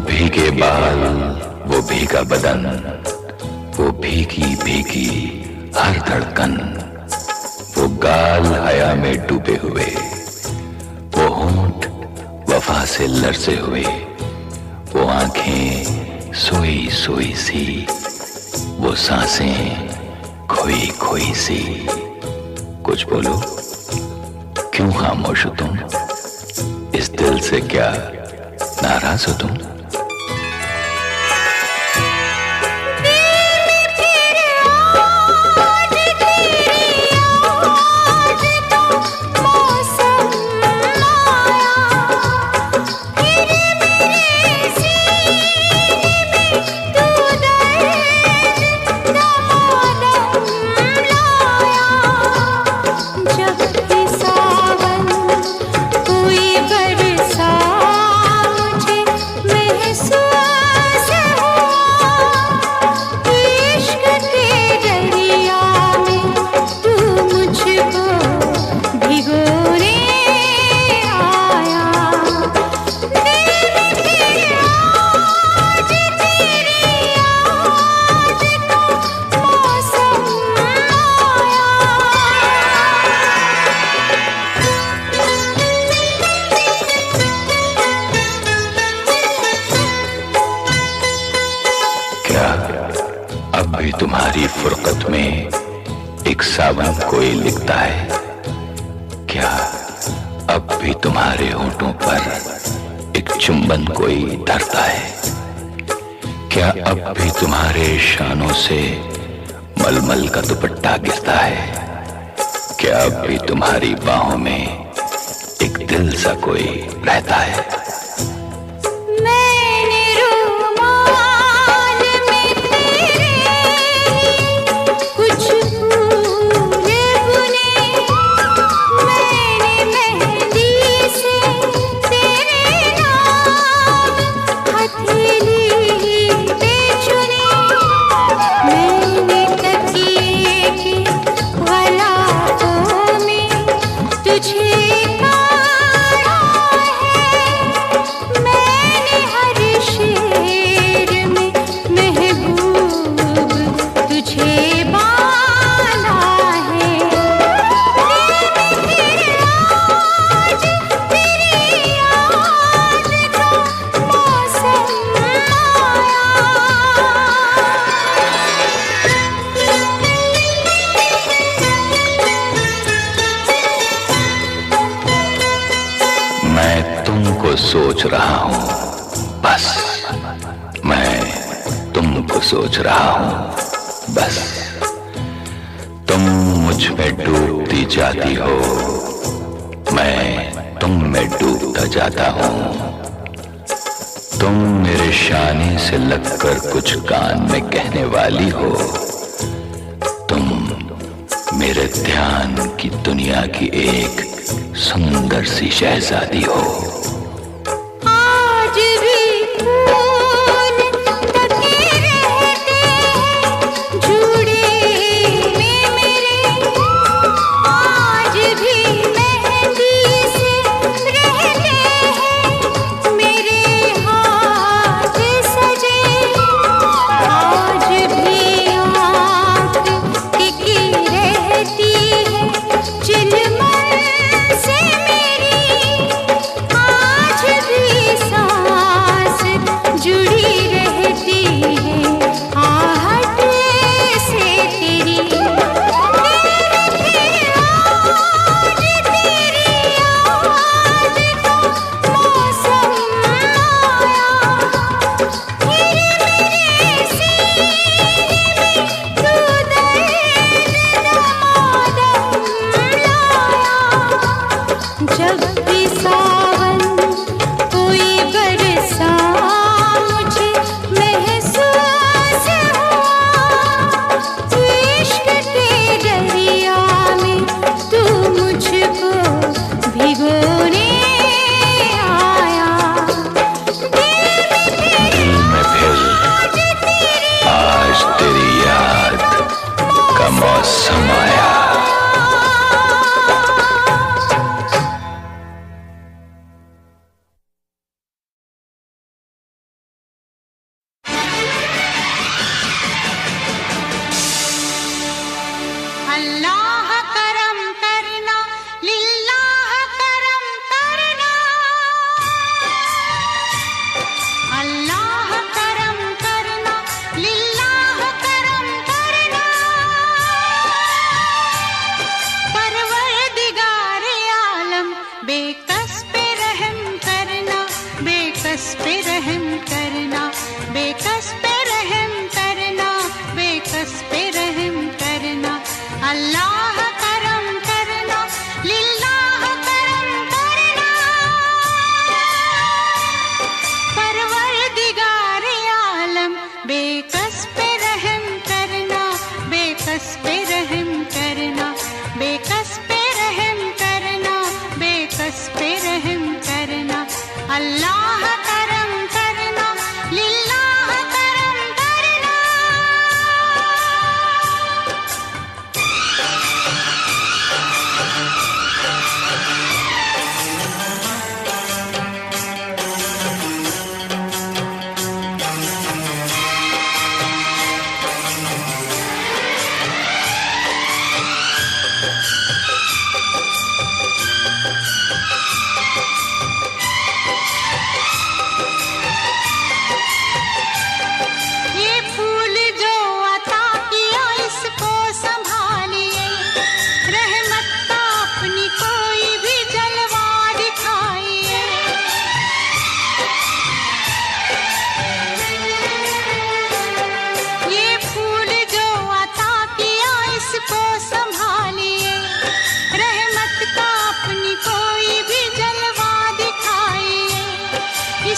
भीगे बाल, वो भीगा बदन, वो भीगी भीगी हर धड़कन, वो गाल हया में डूबे हुए, वो होंठ वफा से लरसे हुए, वो आंखें सोई सोई सी, वो सांसें खोई खोई सी। कुछ बोलो, क्यों खामोश हो तुम? इस दिल से क्या नाराज हो तुम? मौसम आया, फिर सावन कोई लिखता है, क्या अब भी तुम्हारे होठों पर एक चुंबन कोई धरता है? क्या अब भी तुम्हारे शानों से मलमल का दुपट्टा गिरता है? क्या अब भी तुम्हारी बाहों में एक दिल सा कोई रहता है? सोच रहा हूं, बस मैं तुमको सोच रहा हूं, बस तुम मुझ में डूबती जाती हो, मैं तुम में डूबता जाता हूं। तुम मेरे शाने से लगकर कुछ कान में कहने वाली हो, तुम मेरे ध्यान की दुनिया की एक सुंदर सी शहजादी हो।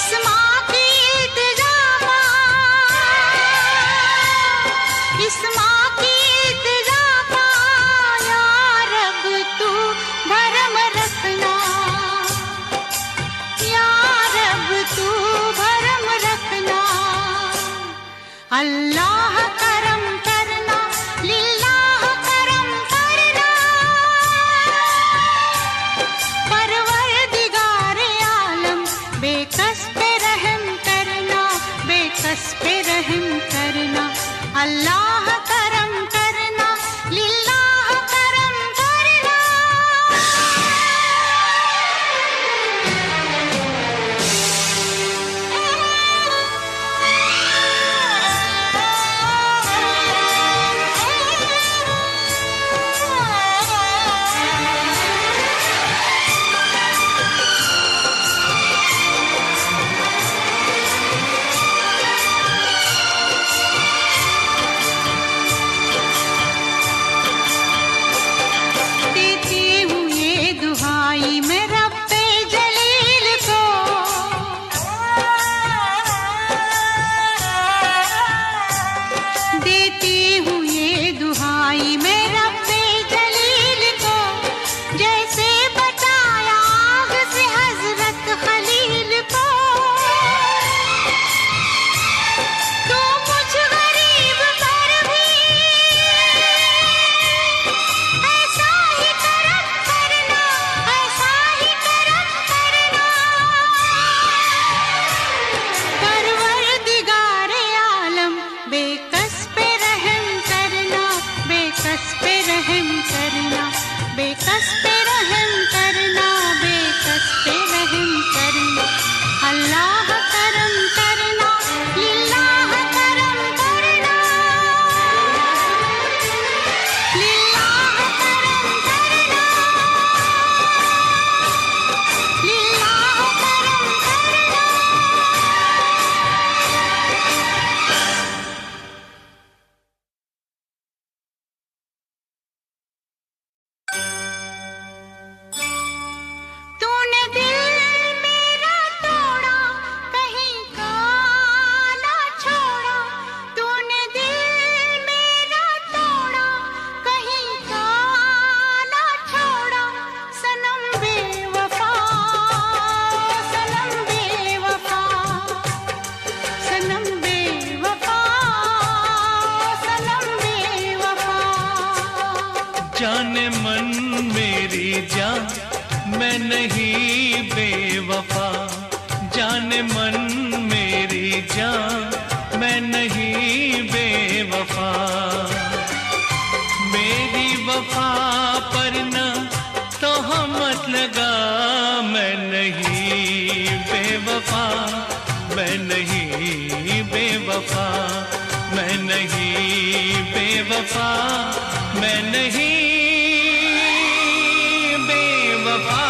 इस माँ की इल्तिजा इस माँ की इल्तिजा या रब तू भरम रखना, या रब तू भरम रखना। अल्लाह करम करना, लिल्लाह करम करना, परवरदिगार आलम बेकस पे रहम करना, बेकस पे रहम करना। अल्लाह करम करना, लिल्लाह करम करना। जाने मन मेरी जान मैं नहीं बेवफा, जाने मन मेरी जान मैं नहीं बेवफा। मेरी वफा पर न तो मत लगा, मैं नहीं बेवफा, मैं नहीं बेवफा, मैं नहीं बेवफा, मैं नहीं बेवफा।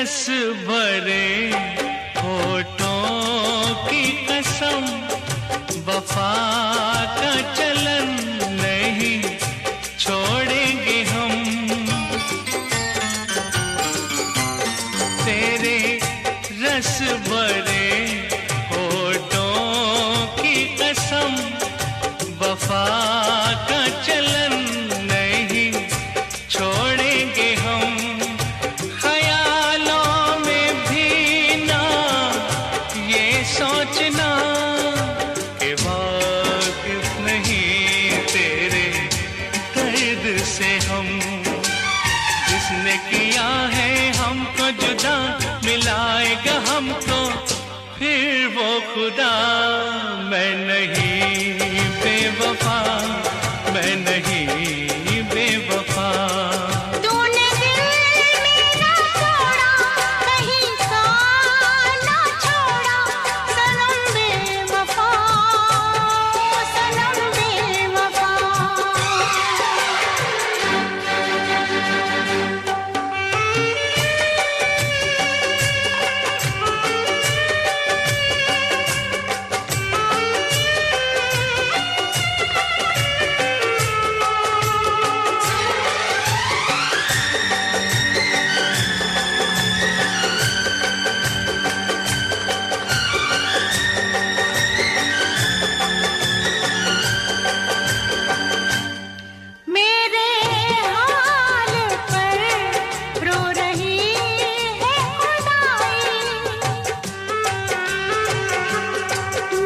रस भरे होठों की कसम, वफा का चलन नहीं छोड़ेंगे हम। तेरे रस भरे होठों की कसम, वफा का चलन नहीं छोड़ेंगे हम। ख्यालों में भी ना ये सोचना कि वाकिफ नहीं तेरे दर्द से हम। जिसने किया है हमको जुदा, मिलाएगा हमको फिर वो खुदा। मैं नहीं बेवफा, मैं नहीं बेवफा। तूने दिल मेरा तोड़ा, कहीं का ना छोड़ा, सनम बेवफा, सनम बेवफा। मेरे हाल पर रो रही है खुदाई,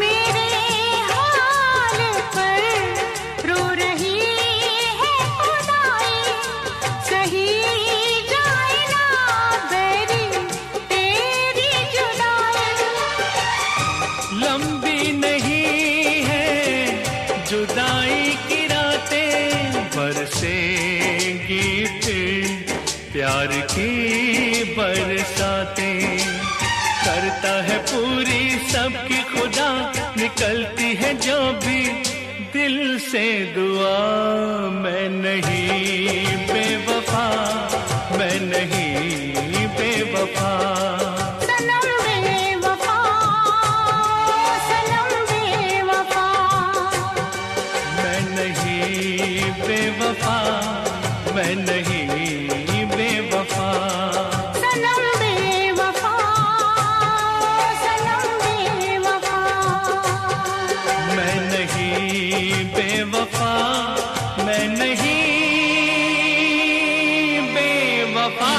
मेरे हाल पर रो रही है खुदाई। सही जाए ना बेरी तेरी जुदाई। लंबी नहीं है जुदाई की रातें, बरसेंगी फिर प्यार की बरसातें। करता है पूरी सबकी खुदा, निकलती है जो भी दिल से दुआ। मैं नहीं बेवफा, मैं नहीं बेवफा। सनम बेवफा, सनम बेवफा। मैं नहीं बेवफा, मैं नहीं बेवफा। सनम बेवफा, सनम बेवफा। मैं नहीं बेवफा, मैं नहीं बेवफा।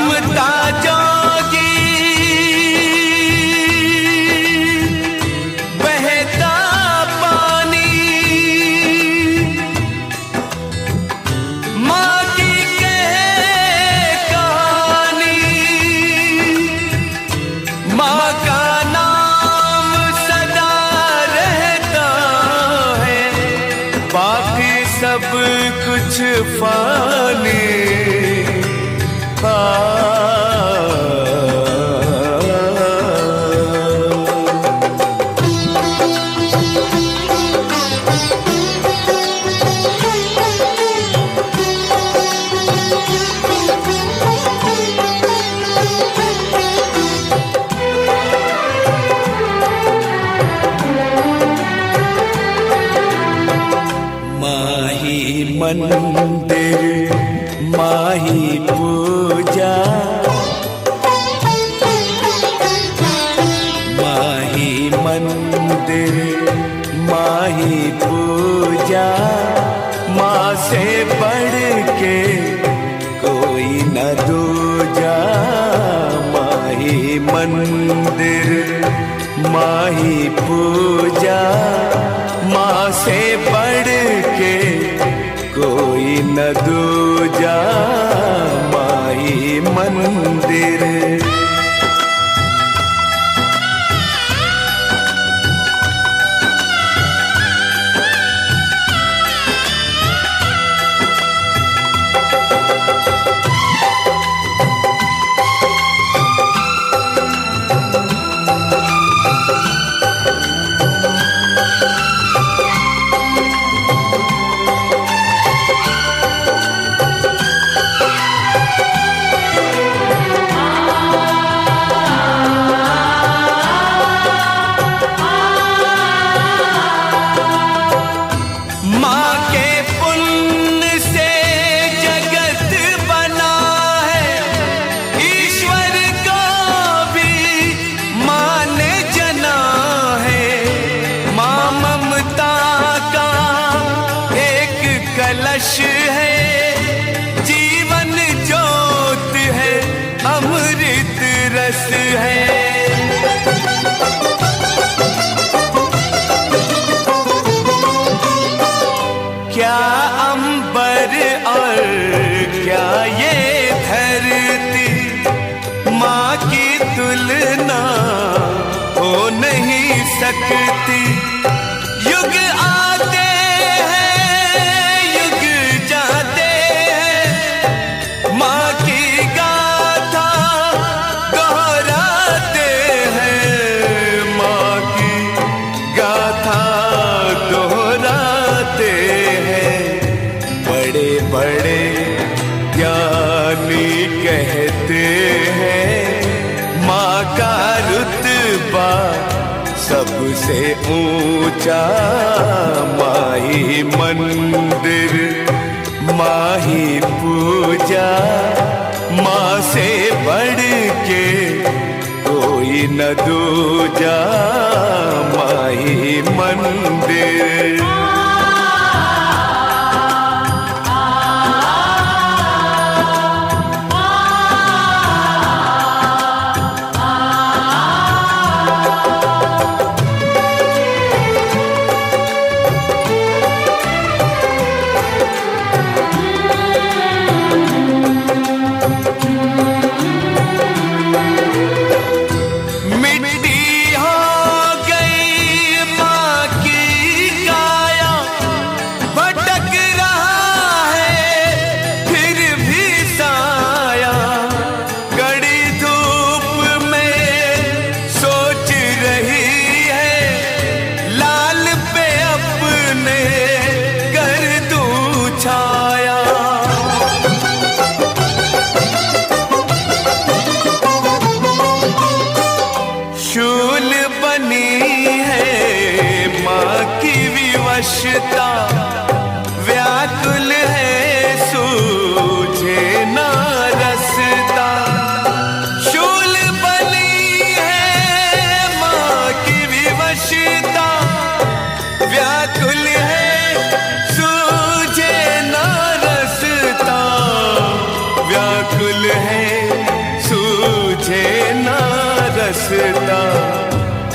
रमता जोगी बहता पानी, माँ की कहे कहानी, माँ का नाम सदा रहता है, बाकी सब कुछ फानी। माही मंदिर माही पूजा, माही मंदिर माही पूजा, माँ से बढ़ के कोई न दूजा। माही मंदिर माही पूजा, माँ से बढ़ के कोई न दूजा। माही मंदिर कलश है, जीवन ज्योत है, अमृत रस है। क्या अंबर और क्या ये धरती, माँ की तुलना हो नहीं सकती। युग आते बड़े ज्ञानी कहते हैं, माँ का रुतबा सबसे ऊंचा। माही मंदिर माही पूजा, माँ से बढ़ के कोई न दूजा। माही मंदिर विवशता, व्याकुल है सूझे ना रसता। शूल बनी है माँ की विवशता, व्याकुल है सूझे ना रसता। व्याकुल है रसता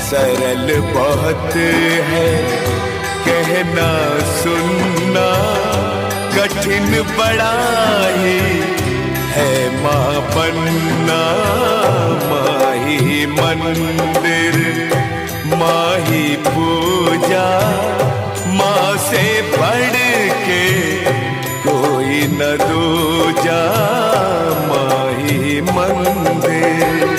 सरल बहुत है, कहना सुनना कठिन बड़ा ही है। माँ बनना माँ ही मंदिर, माँ ही पूजा, माँ से बढ़ के कोई न दूजा, माँ ही मंदिर।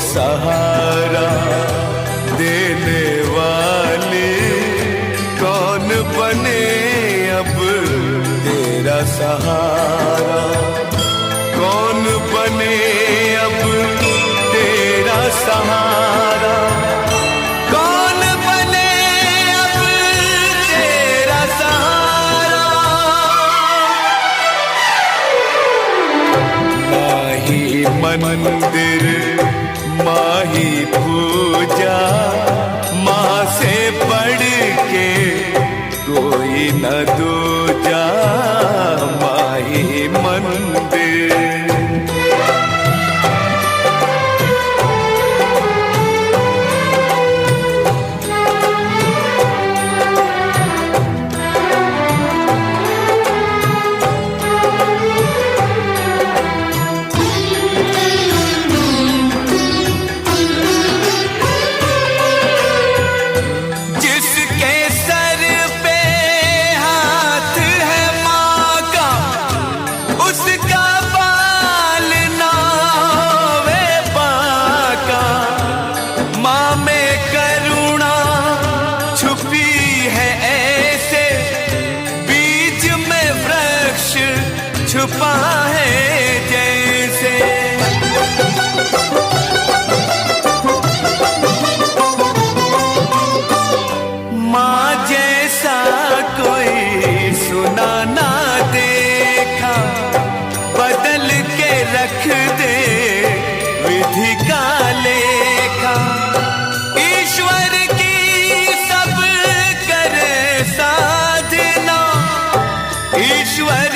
सहारा देने वाली कौन बने अब तेरा सहारा, कौन बने अब तेरा सहारा, कौन बने अब तेरा सहारा। माही मंदिर माँ ही पूजा, माँ से बढ़ के कोई न दूजा, माँ ही मंदिर। छुपा है जैसे माँ जैसा कोई सुना ना देखा, बदल के रख दे विधि का लेखा। ईश्वर की सब करे साधना, ईश्वर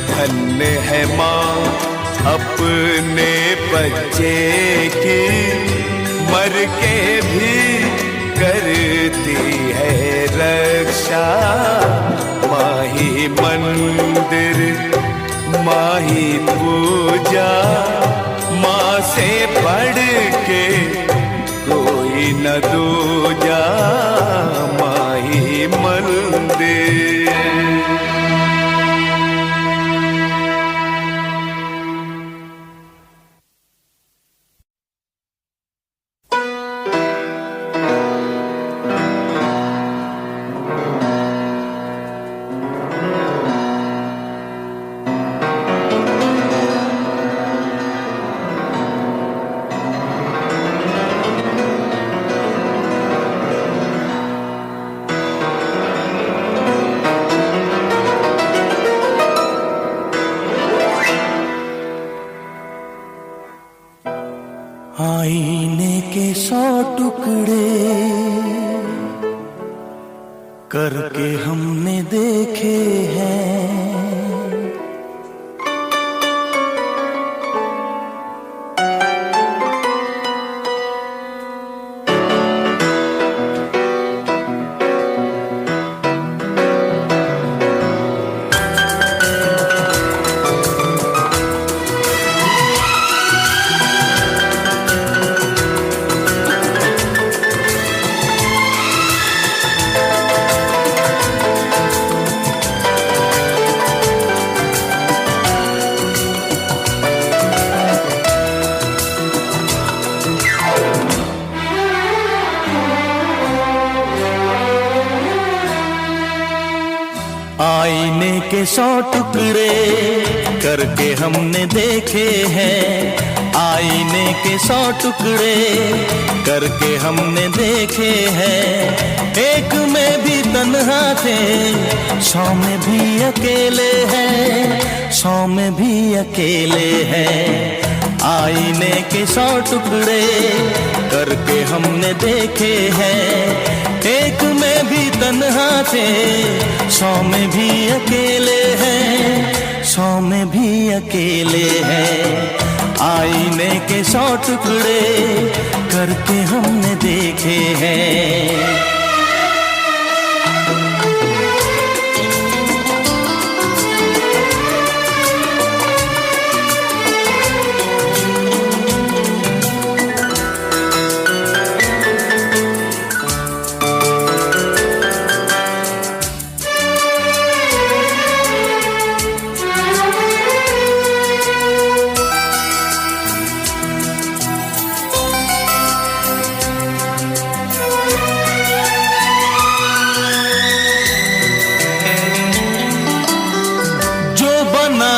धन्य है माँ अपने बच्चे की, मर के भी करती है रक्षा। माँ ही मंदिर माँ ही पूजा, माँ से बढ़ के कोई न दूजा, माँ ही मंदिर। टुकड़े करके हमने देखे हैं। आईने के 100 टुकड़े करके हमने देखे हैं। आईने के 100 टुकड़े करके हमने देखे हैं। एक में भी तन्हा थे, 100 में भी अकेले हैं, 100 में भी अकेले हैं। आईने के 100 टुकड़े करके हमने देखे हैं। एक में भी तन्हा थे, 100 में भी अकेले हैं, 100 में भी अकेले हैं। आईने के 100 टुकड़े करके हमने देखे हैं।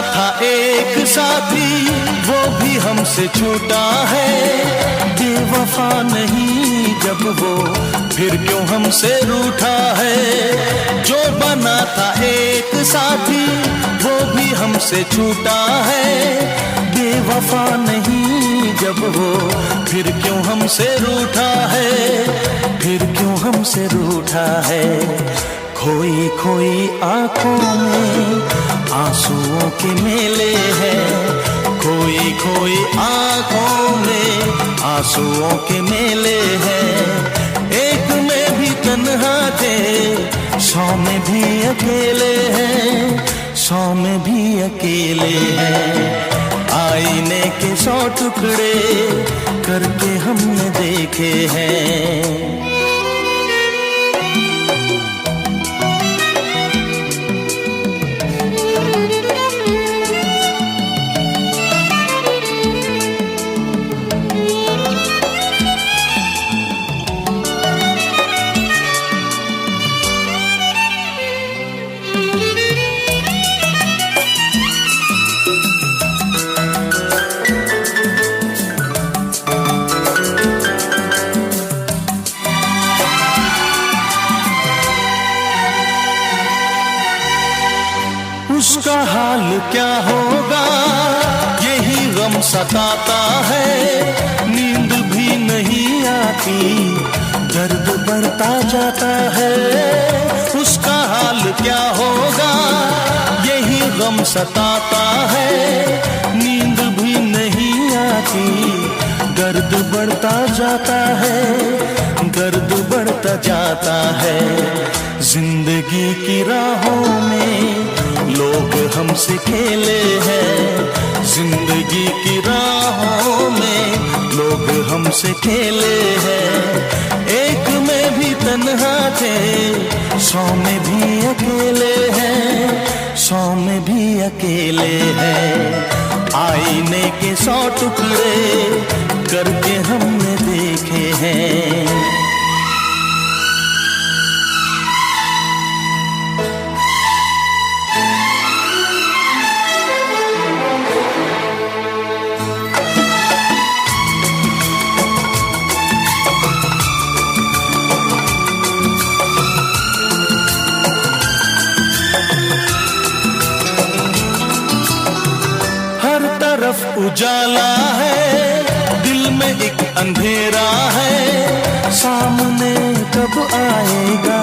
था एक साथी वो भी हमसे छूटा है। बेवफा नहीं जब वो फिर क्यों हमसे रूठा है। जो बना था एक साथी वो भी हमसे छूटा है। बेवफा नहीं जब वो फिर क्यों हमसे रूठा है, फिर क्यों हमसे रूठा है। खोई खोई आंखों में आंसुओं के मेले हैं। खोई खोई आंखों में आंसुओं के मेले हैं। एक में भी तन्हा थे, 100 में भी अकेले हैं, 100 में भी अकेले हैं। आईने के 100 टुकड़े करके हमने देखे हैं। उसका हाल क्या होगा यही गम सताता है। नींद भी नहीं आती, दर्द बढ़ता जाता है। उसका हाल क्या होगा यही गम सताता है। नींद भी नहीं आती, दर्द बढ़ता जाता है, दर्द बढ़ता जाता है। जिंदगी की राहों में लोग हमसे खेले हैं। जिंदगी की राहों में लोग हमसे खेले हैं। एक में भी तन्हा थे, 100 में भी अकेले हैं, 100 में भी अकेले हैं। आईने के 100 टुकड़े करके हमने देखे हैं। उजाला है, दिल में एक अंधेरा है, सामने कब आएगा,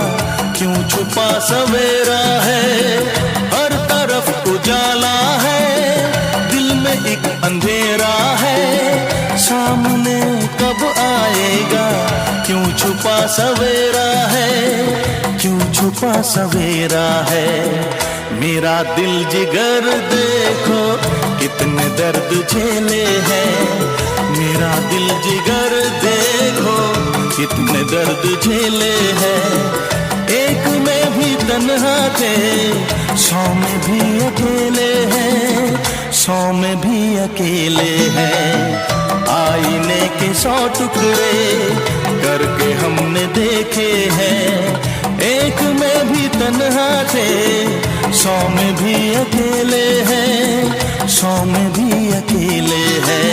क्यों छुपा सवेरा है। हर तरफ उजाला है, दिल में एक अंधेरा है, सामने कब आएगा, क्यों छुपा सवेरा है, क्यों छुपा सवेरा है। मेरा दिल जिगर देखो कितने दर्द झेले हैं, मेरा दिल जिगर देखो कितने दर्द झेले हैं। एक में भी तन्हा थे, 100 में भी अकेले हैं, 100 में भी अकेले हैं। आईने के 100 टुकड़े करके हमने देखे हैं, एक में भी तन्हा थे, 100 में भी अकेले हैं, 100 में भी अकेले हैं।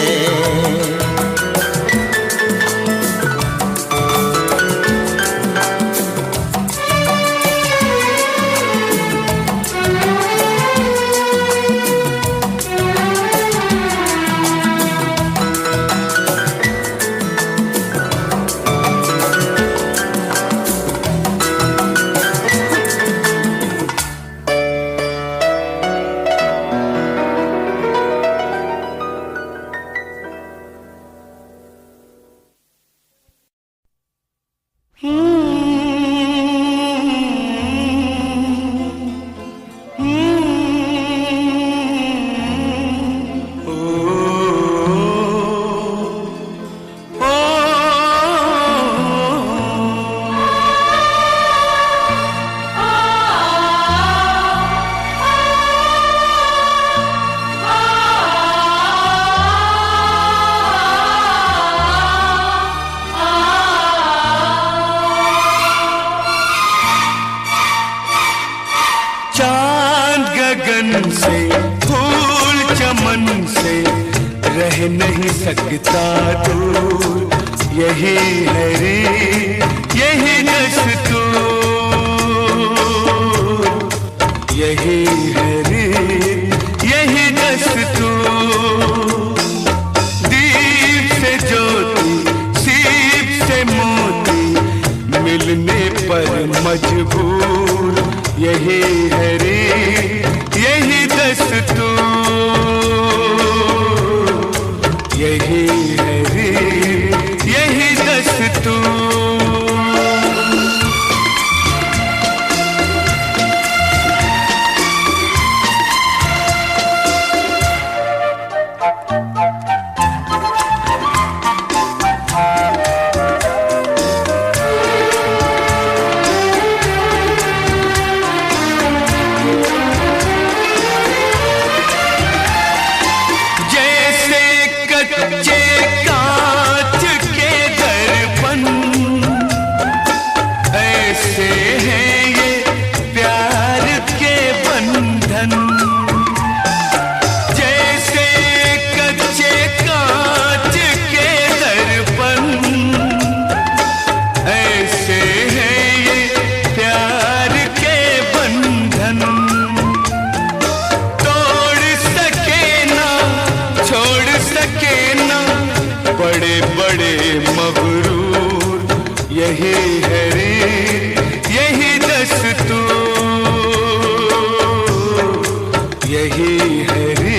गगन से फूल चमन से रह नहीं सकता दूर, यही है रे यही दस्तूर, यही है रे यही दस्तूर। दीप से ज्योति सीप से मोती मिलने पर मजबूर, यही है रे यही दस्तूर, यही है रे यही दस्तूर। बड़े बड़े मगरूर, यही है रे यही दस्तूर, यही है रे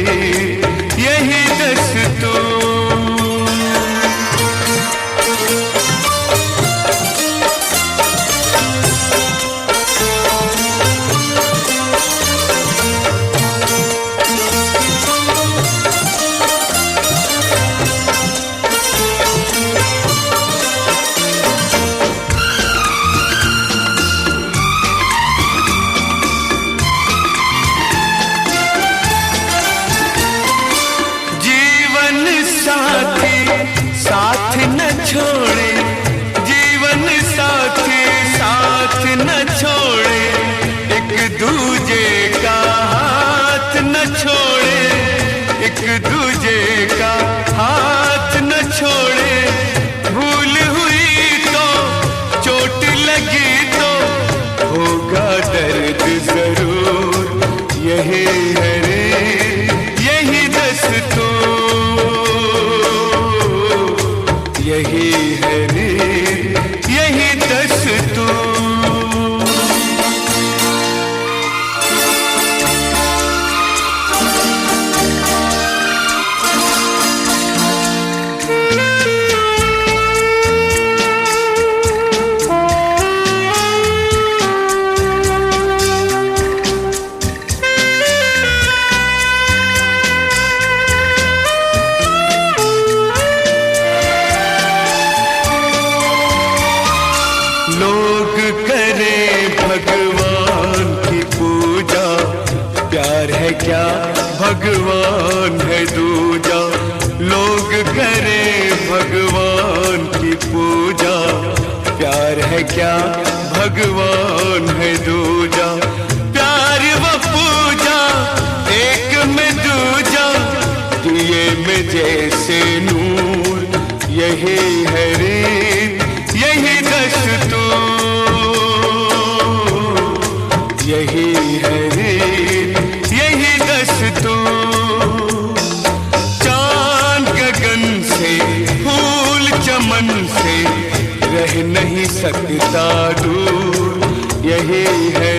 यही दस्तूर। साथ न छोड़े जीवन साथी, साथ न छोड़े एक दूजे का हाथ न छोड़े, एक दूजे का हाथ न छोड़े। भूल हुई तो चोट लगी तो होगा दर्द जरूर, यही है रे यही दस्तूर, क्या भगवान है दूजा, लोग करे भगवान की पूजा। प्यार है क्या भगवान है दूजा, प्यार व पूजा एक में दूजा। दिए में जैसे नूर यही है रीत यही दस्तूर, यही है रीत यही दस्तूर। चांद गगन से फूल चमन से रह नहीं सकता दूर, यही है